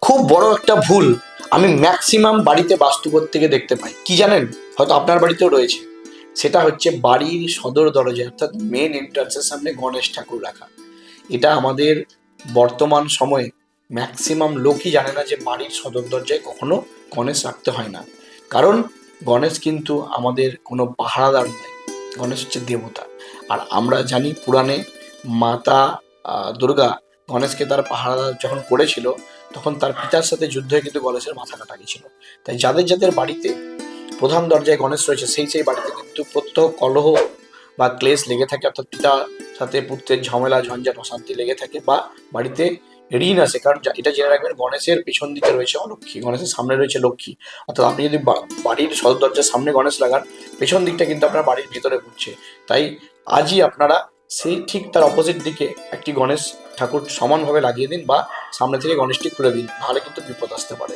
খুব বড় একটা ভুল আমি ম্যাক্সিমাম বাড়িতে বাস্তু করতে গিয়ে দেখতে পাই। কি জানেন? হয়তো আপনার বাড়িতেও রয়েছে। সেটা হচ্ছে বাড়ির সদর দরজায় অর্থাৎ মেন এন্ট্রান্সের সামনে গণেশ ঠাকুর রাখা। এটা আমাদের বর্তমান সময়ে ম্যাক্সিমাম লোকই জানে না যে বাড়ির সদর দরজায় কখনো গণেশ রাখতে হয় না। কারণ গণেশ কিন্তু আমাদের কোনো পাহারাদার নয়, গণেশ হচ্ছে দেবতা। আর আমরা জানি পুরাণে মাতা দুর্গা গণেশকে তার পাহারাদার যখন করেছিল, তখন তার পিতার সাথে যুদ্ধ হয়ে কিন্তু গণেশের মাথা কাটা গেছিল। তাই যাদের যাদের বাড়িতে প্রধান দরজায় গণেশ রয়েছে সেই বাড়িতে কিন্তু প্রত্যহ কলহ বা ক্লেশ লেগে থাকে, অর্থাৎ পিতার সাথে পুত্রের ঝামেলা ঝঞ্ঝাট অশান্তি লেগে থাকে, বা বাড়িতে ঋণ আসে। কারণ এটা জেনে রাখবেন, গণেশের পেছন দিকে রয়েছে অলক্ষ্মী, গণেশের সামনে রয়েছে লক্ষ্মী। অর্থাৎ আপনি যদি বাড়ির সদর দরজার সামনে গণেশ লাগান, পেছন দিকটা কিন্তু আপনার বাড়ির ভেতরে ঘুরছে। তাই আজই আপনারা সেই ঠিক তার অপোজিট দিকে একটি গণেশ ঠাকুর সমানভাবে লাগিয়ে দিন, বা সামনে থেকে গণেশটি খুলে দিন, নাহলে কিন্তু বিপদ আসতে পারে।